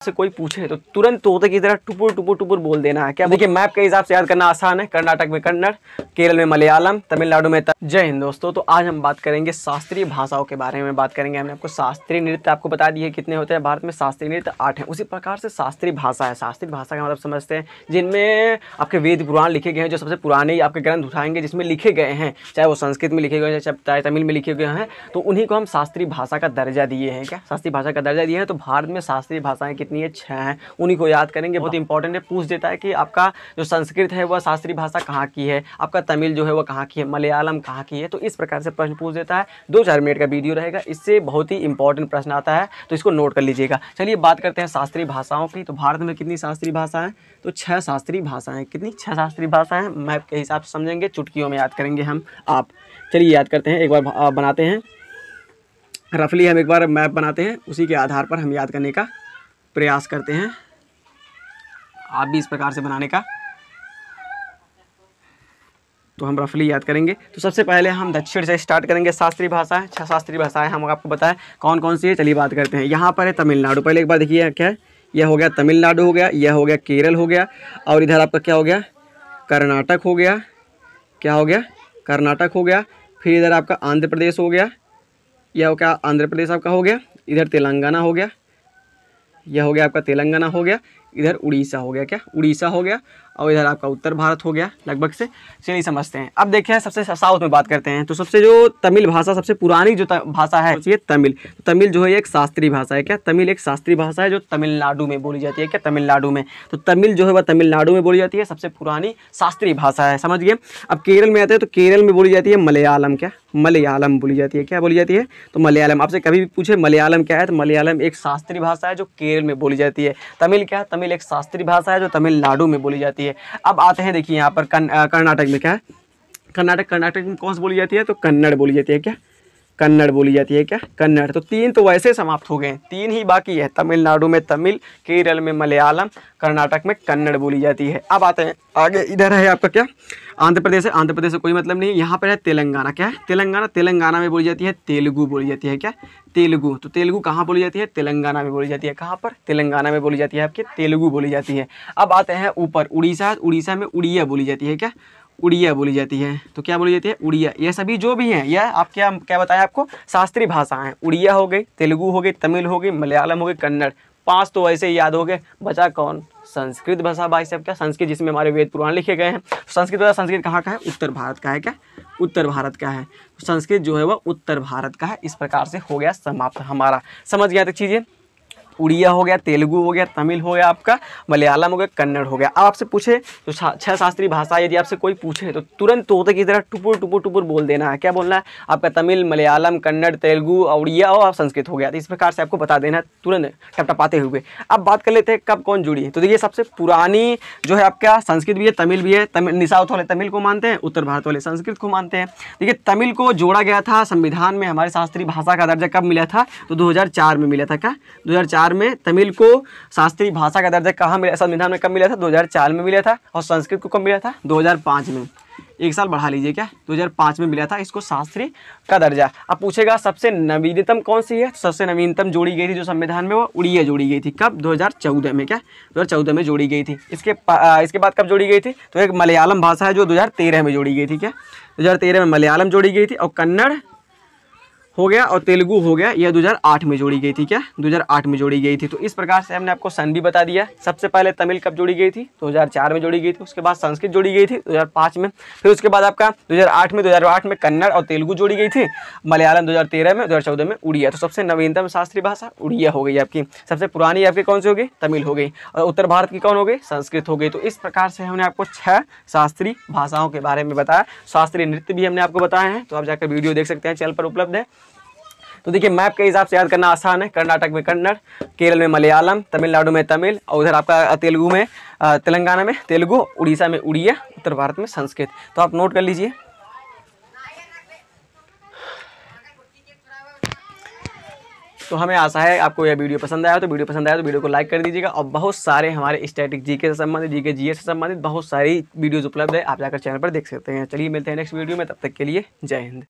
से कोई पूछे तो तुरंत तोते की तरह टुपुर टुपुर टुपुर बोल देना है। क्या देखिए मैप के हिसाब से याद करना आसान है। कर्नाटक में कन्नड़, केरल में मलयालम, तमिलनाडु में जय हिंद दोस्तों। तो आज हम बात करेंगे शास्त्रीय भाषाओं के बारे में बात करेंगे। हमने आपको शास्त्रीय नृत्य आपको बता दिए कितने होते हैं भारत में। शास्त्रीय नृत्य 8 हैं। उसी प्रकार से शास्त्रीय भाषा है। शास्त्रीय भाषा का मतलब समझते हैं जिनमें आपके वेद पुराण लिखे गए हैं, जो सबसे पुराने आपके ग्रंथ उठाएंगे जिसमें लिखे गए हैं, चाहे वो संस्कृत में लिखे गए हैं चाहे तमिल में लिखे गए हैं, तो उन्हीं को हम शास्त्रीय भाषा का दर्जा दिए हैं। क्या शास्त्रीय भाषा का दर्जा दिए हैं। तो भारत में शास्त्रीय भाषाएं कितनी है? 6 हैं। उन्हीं को याद करेंगे। बहुत इंपॉर्टेंट है, पूछ देता है कि आपका जो संस्कृत है वह शास्त्रीय भाषा कहाँ की है, आपका तमिल जो है वह कहाँ की है, मलयालम कहाँ की है। तो इस प्रकार से प्रश्न पूछ देता है। 2-4 मिनट का वीडियो रहेगा, इससे बहुत ही इंपॉर्टेंट प्रश्न आता है, तो इसको नोट कर लीजिएगा। चलिए बात करते हैं शास्त्रीय भाषाओं की। तो भारत में कितनी शास्त्रीय भाषाएं? तो 6 शास्त्रीय भाषाएं। कितनी? 6 शास्त्रीय भाषाएं। मैप के हिसाब से समझेंगे, चुटकियों में याद करेंगे हम आप। चलिए याद करते हैं, एक बार बनाते हैं रफली, हम एक बार मैप बनाते हैं, उसी के आधार पर हम याद करने का प्रयास करते हैं। आप भी इस प्रकार से बनाने का, तो हम रफली याद करेंगे। तो सबसे पहले हम दक्षिण से स्टार्ट करेंगे। शास्त्रीय भाषाएं 6 शास्त्रीय भाषाएं हम आपको बताएं कौन कौन सी है। चलिए बात करते हैं। यहाँ पर है तमिलनाडु। पहले एक बार देखिए क्या है, यह हो गया तमिलनाडु हो गया, यह हो गया केरल हो गया, और इधर आपका क्या हो गया? कर्नाटक हो गया। क्या हो गया? कर्नाटक हो गया। फिर इधर आपका आंध्र प्रदेश हो गया, यह हो क्या? आंध्र प्रदेश आपका हो गया। इधर तेलंगाना हो गया, यह हो गया आपका तेलंगाना हो गया। इधर उड़ीसा हो गया। क्या? उड़ीसा हो गया। और इधर आपका उत्तर भारत हो गया लगभग से। चलिए समझते हैं। अब देखिए सबसे साउथ में बात करते हैं। तो सबसे जो तमिल भाषा, सबसे पुरानी जो भाषा है ये तमिल। तमिल जो है एक शास्त्रीय भाषा है। क्या? तमिल एक शास्त्रीय भाषा है जो तमिलनाडु में बोली जाती है। क्या? तमिलनाडु में। तो तमिल जो है वह तमिलनाडु में बोली जाती है, सबसे पुरानी शास्त्रीय भाषा है। समझ गए। अब केरल में आते हैं तो केरल में बोली जाती है मलयालम। क्या? मलयालम बोली जाती है। क्या बोली जाती है? तो मलयालम। आपसे कभी भी पूछे मलयालम क्या है, तो मलयालम एक शास्त्रीय भाषा है जो केरल में बोली जाती है। तमिल क्या है? तमिल एक शास्त्रीय भाषा है जो तमिलनाडु में बोली जाती है। अब आते हैं, देखिए यहाँ पर कर्नाटक में क्या है? कर्नाटक में कौन सी बोली जाती है? तो कन्नड़ बोली जाती है। क्या? कन्नड़ बोली जाती है। क्या? कन्नड़। तो 3 तो वैसे समाप्त हो गए, 3 ही बाकी है। तमिलनाडु में तमिल, केरल में मलयालम, कर्नाटक में कन्नड़ बोली जाती है। अब आते हैं आगे, इधर है आपका क्या? आंध्र प्रदेश है। आंध्र प्रदेश से कोई मतलब नहीं। यहाँ पर है तेलंगाना। क्या है? तेलंगाना। तेलंगाना में बोली जाती है तेलुगु बोली जाती है। क्या? तेलुगु। तो तेलुगु कहाँ बोली जाती है? तेलंगाना में बोली जाती है। कहाँ पर? तेलंगाना में बोली जाती है आपकी तेलुगु बोली जाती है। अब आते हैं ऊपर उड़ीसा। उड़ीसा में उड़िया बोली जाती है। क्या? उड़िया बोली जाती है। तो क्या बोली जाती है? उड़िया। ये सभी जो भी हैं, यह आप क्या बताया आपको? शास्त्रीय भाषा हैं। उड़िया हो गई, तेलुगु हो गई, तमिल हो गई, मलयालम हो गई, कन्नड़। 5 तो वैसे ही याद हो गए। बचा कौन? संस्कृत भाषा। भाई साहब क्या? संस्कृत, जिसमें हमारे वेद पुराण लिखे गए हैं। संस्कृत कहाँ का है? उत्तर भारत का है। क्या? उत्तर भारत का है। संस्कृत जो है वह उत्तर भारत का है। इस प्रकार से हो गया समाप्त हमारा। समझ गया तक चीज़ें? उड़िया हो गया, तेलुगु हो गया, तमिल हो गया, आपका मलयालम हो गया, कन्नड़ हो गया। अब आपसे पूछे तो 6 शास्त्रीय भाषा, यदि आपसे कोई पूछे तो तुरंत तोते की तरह टुपुर टुपुर टुपुर बोल देना है। क्या बोलना है? आपका तमिल, मलयालम, कन्नड़, तेलुगु, उड़िया और संस्कृत हो गया। तो इस प्रकार से आपको बता देना है तुरंत टपटपाते हुए। अब बात कर लेते हैं कब कौन जुड़ी। तो देखिए सबसे पुरानी जो है आपका संस्कृत भी है, तमिल भी है। तमिल साउथ वाले तमिल को मानते हैं, उत्तर भारत वाले संस्कृत को मानते हैं। देखिए तमिल को जोड़ा गया था संविधान में। हमारे शास्त्रीय भाषा का दर्जा कब मिला था? तो 2004 में मिला था। क्या? 2004 में तमिल को शास्त्रीय भाषा का दर्जा कहाँ मिला? संविधान में कब मिला था? 2004 में मिला था। और संस्कृत को कब मिला था? 2005 में। 1 साल बढ़ा लीजिए। क्या? 2005 में मिला था इसको शास्त्रीय का दर्जा। अब पूछेगा सबसे नवीनतम कौन सी है? सबसे नवीनतम जोड़ी गई थी जो संविधान में, वो उड़िया जोड़ी गई थी। कब? 2014 में। क्या? 2014 में जोड़ी गई थी। इसके बाद कब जोड़ी गई थी? तो एक मलयालम भाषा है जो 2013 में जोड़ी गई थी। क्या? 2013 में मलयालम जोड़ी गई थी। और कन्नड़ हो गया और तेलुगु हो गया, यह 2008 में जोड़ी गई थी। क्या? 2008 में जोड़ी गई थी। तो इस प्रकार से हमने आपको सन भी बता दिया। सबसे पहले तमिल कब जोड़ी गई थी? 2004 में जोड़ी गई थी। उसके बाद संस्कृत जोड़ी गई थी 2005 में। फिर उसके बाद आपका 2008 में कन्नड़ और तेलुगु जोड़ी गई थी। मलयालम 2013 में, 2014 में उड़िया। तो सबसे नवीनतम शास्त्रीय भाषा उड़िया हो गई आपकी। सबसे पुरानी आपकी कौन सी हो गई? तमिल हो गई। और उत्तर भारत की कौन हो गई? संस्कृत हो गई। तो इस प्रकार से हमने आपको 6 शास्त्रीय भाषाओं के बारे में बताया। शास्त्रीय नृत्य भी हमने आपको बताए हैं, तो आप जाकर वीडियो देख सकते हैं, चैनल पर उपलब्ध है। तो देखिए मैप के हिसाब से याद करना आसान है। कर्नाटक में कन्नड़, केरल में मलयालम, तमिलनाडु में तमिल, और उधर आपका तेलुगु में तेलंगाना में तेलुगु, उड़ीसा में उड़िया, उत्तर भारत में संस्कृत। तो आप नोट कर लीजिए। तो हमें आशा है आपको यह वीडियो पसंद आया। तो वीडियो को लाइक कर दीजिएगा। और बहुत सारे हमारे स्टैटिक जीके से संबंधित, जीके जीएस से संबंधित बहुत सारी वीडियोज़ उपलब्ध है, आप जाकर चैनल पर देख सकते हैं। चलिए मिलते हैं नेक्स्ट वीडियो में, तब तक के लिए जय हिंद।